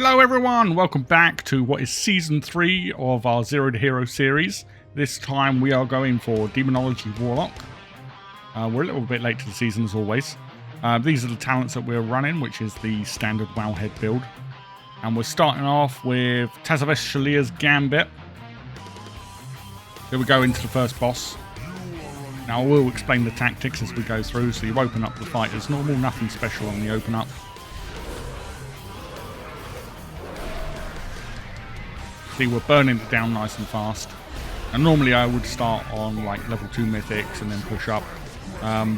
Hello everyone, welcome back to what is Season 3 of our Zero to Hero series. This time we are going for Demonology Warlock. We're a little bit late to the season as always. These are the talents that we're running, which is the standard Wowhead build. And we're starting off with Tazavesh Shalia's Gambit. Here we go into the first boss. Now I will explain the tactics as we go through, so you open up the fight as normal, nothing special on the open up. See, we're burning it down nice and fast. And normally I would start on like level 2 mythics and then push up,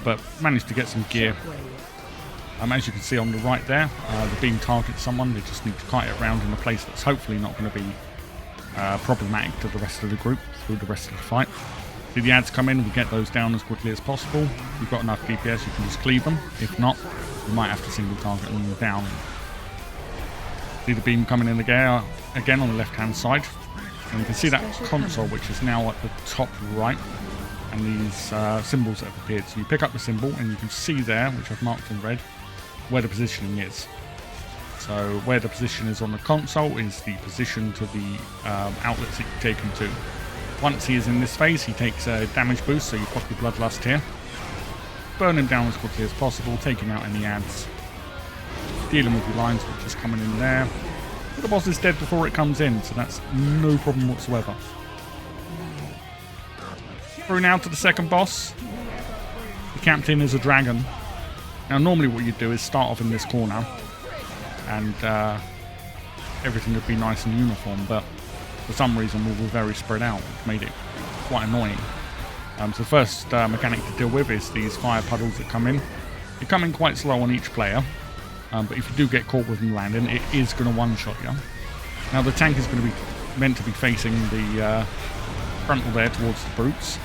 but managed to get some gear. As you can see on the right there, the beam targets someone. They just need to kite it around in a place that's hopefully not going to be problematic to the rest of the group through the rest of the fight. See the adds come in, we get those down as quickly as possible. If you've got enough DPS, you can just cleave them. If not, you might have to single target them down. See the beam coming in again on the left hand side, and you can see that console which is now at the top right, and these symbols that have appeared. So you pick up the symbol and you can see there, which I've marked in red, where the positioning is. So where the position is on the console is the position to the outlets that you take him to. Once he is in this phase, he takes a damage boost, so you pop your Bloodlust here, burn him down as quickly as possible, take him out any adds, dealing with your lines which is coming in there. But the boss is dead before it comes in, so that's no problem whatsoever. Through now to the second boss. The captain is a dragon. Now normally what you do is start off in this corner and everything would be nice and uniform, but for some reason we were very spread out, which made it quite annoying. So the first mechanic to deal with is these fire puddles that come in. They come in quite slow on each player. But if you do get caught with them landing, it is going to one-shot you. Now the tank is going to be meant to be facing the frontal there towards the brutes,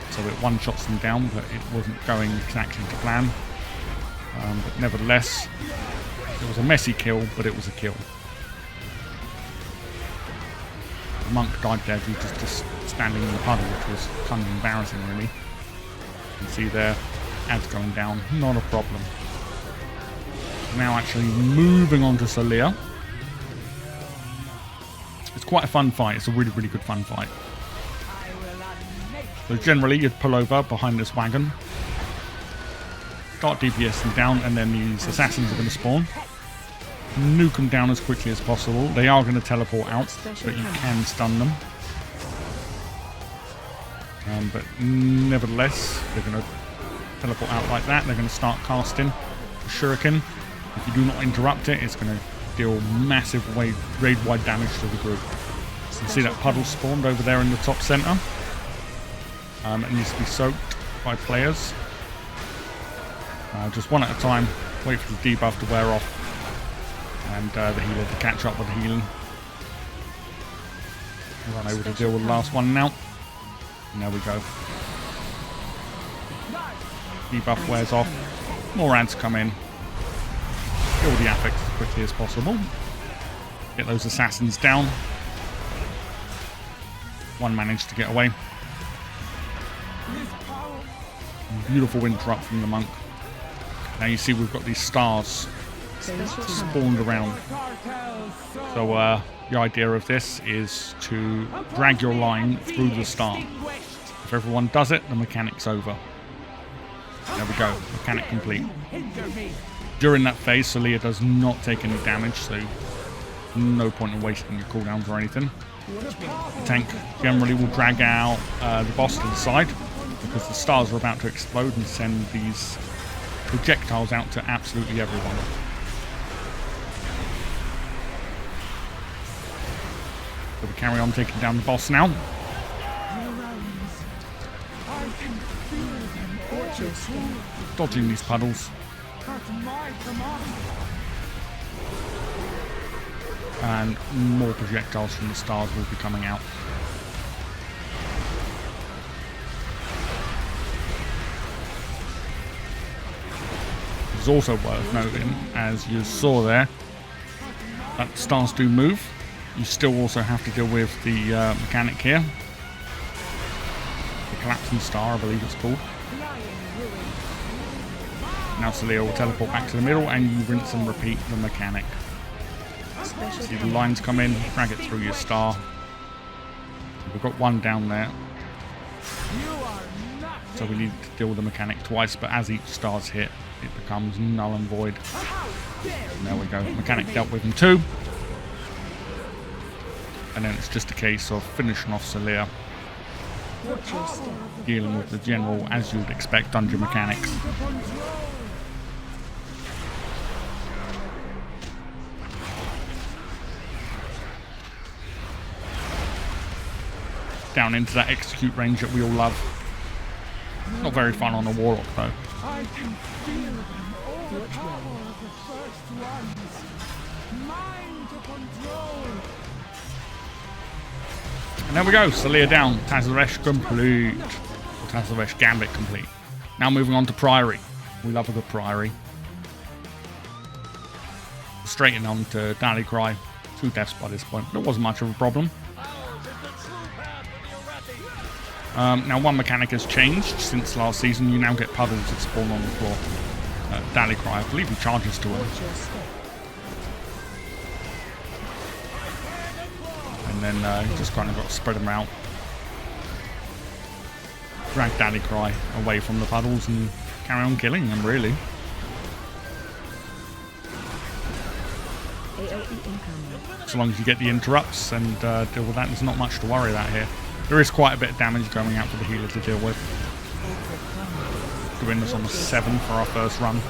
so it one-shots them down, but it wasn't going exactly to plan. But nevertheless, it was a messy kill, but it was a kill. The monk died there due to just standing in the puddle, which was kind of embarrassing really. You can see there, ads going down, not a problem. Now actually moving on to Salia. It's quite a fun fight. It's a really, really good fun fight. So generally you'd pull over behind this wagon, start DPSing down, and then these assassins are going to spawn. Nuke them down as quickly as possible. They are going to teleport out, but you can stun them. But nevertheless, they're going to teleport out like that. They're going to start casting the shuriken. If you do not interrupt it, it's going to deal massive raid-wide damage to the group. So you see that puddle spawned over there in the top centre. It needs to be soaked by players. Just one at a time. Wait for the debuff to wear off. And the healer to catch up with the healing. We're unable to deal with the last one now. And there we go. Debuff wears off. More ants come in. Kill the affixes as quickly as possible. Get those assassins down. One managed to get away. Beautiful interrupt from the monk. Now you see we've got these stars spawned around. So the idea of this is to drag your line through the star. If everyone does it, the mechanic's over. There we go. Mechanic complete. During that phase, Salia does not take any damage, so no point in wasting your cooldowns or anything. The tank generally will drag out the boss to the side, because the stars are about to explode and send these projectiles out to absolutely everyone. So we carry on taking down the boss now. Dodging these puddles. And more projectiles from the stars will be coming out. It's also worth noting, as you saw there, that the stars do move. You still also have to deal with the mechanic here. The collapsing star, I believe it's called. Now Salia will teleport back to the middle and you rinse and repeat the mechanic. See the lines come in, drag it through your star. We've got one down there. So we need to deal with the mechanic twice, but as each star's hit, it becomes null and void. And there we go. Mechanic dealt with in 2. And then it's just a case of finishing off Celia. Dealing with the general, as you'd expect, dungeon mechanics. Down into that execute range that we all love. Not very fun on a Warlock though. I can feel the power of the first ones. Mine to control. And there we go, Celia down, Tazaresh complete. Or Tazaresh Gambit complete. Now moving on to Priory. We love a good Priory. Straight in on to Dally Cry. 2 deaths by this point, but it wasn't much of a problem. Now one mechanic has changed since last season. You now get puddles that spawn on the floor. Dally Cry, I believe he charges to it. And then you just kind of got to spread them out. Drag Dally Cry away from the puddles and carry on killing them, really. So long as you get the interrupts and deal with that, there's not much to worry about here. There is quite a bit of damage going out for the healer to deal with. Doing this on the 7 for our first run.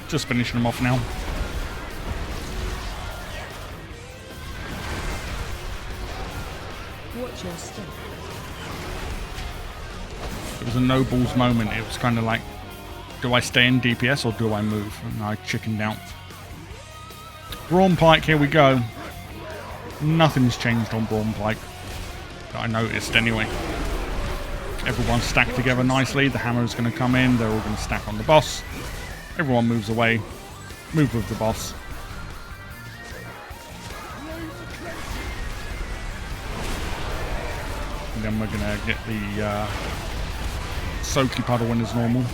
Just finishing them off now. Watch your step. It was a no balls moment. It was kind of like, do I stay in DPS or do I move? And I chickened out. Brawn Pike, here we go. Nothing's changed on Brawn Pike that I noticed anyway. Everyone's stacked together nicely. The hammer is going to come in. They're all going to stack on the boss. Everyone moves away. Move with the boss. And then we're going to get the Soaky Puddle in as normal,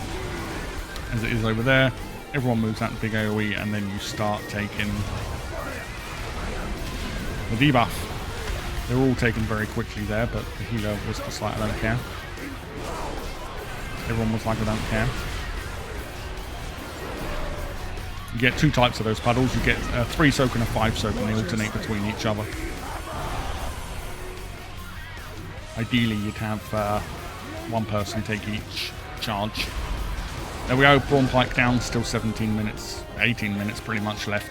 as it is over there. Everyone moves that big AoE, and then you start taking the debuff. They're all taken very quickly there, but the healer was just like, I don't care. Everyone was like, I don't care. You get 2 types of those puddles. You get a 3 soak and a 5 soak, and they alternate between each other. Ideally, you'd have one person take each charge. There we go, Brawn Pike down, still 17 minutes, 18 minutes pretty much left.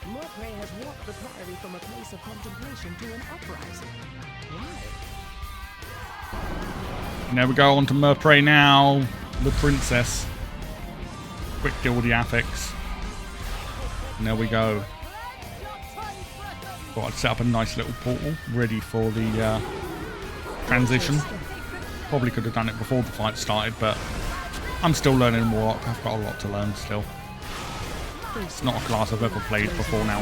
Murphy has walked the priory from a place of contemplation to an uprising. Why? And there we go, on to Murphy now, the princess. Quick deal with the affix. And there we go. Thought I'd set up a nice little portal ready for the transition. Probably could have done it before the fight started, but I'm still learning Warlock. I've got a lot to learn still. It's not a class I've ever played before now.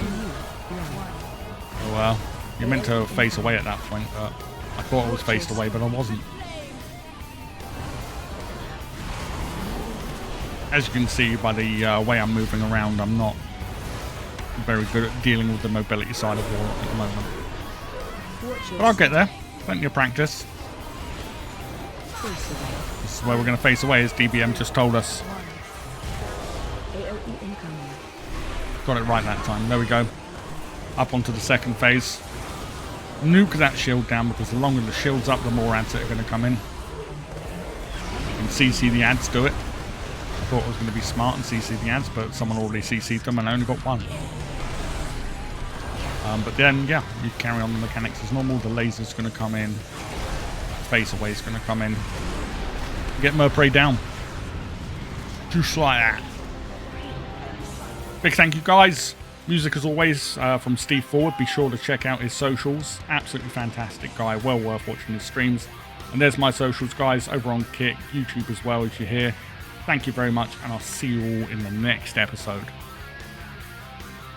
Oh well, you're meant to face away at that point, but I thought I was faced away, but I wasn't. As you can see by the way I'm moving around, I'm not very good at dealing with the mobility side of Warlock at the moment. But I'll get there. Plenty of practice. This is where we're going to face away, as DBM just told us. Got it right that time. There we go. Up onto the second phase. Nuke that shield down, because the longer the shield's up, the more ads that are going to come in. And CC the ads do it. I thought it was going to be smart and CC the ads, but someone already CC'd them and I only got one. But then, yeah, you carry on the mechanics as normal. The laser's going to come in. Face away is going to come in. Get Murphy down. Just like that. Big thank you, guys. Music, as always, from Steve Forward. Be sure to check out his socials. Absolutely fantastic guy. Well worth watching his streams. And there's my socials, guys, over on Kick, YouTube as well, as you hear. Thank you very much, and I'll see you all in the next episode.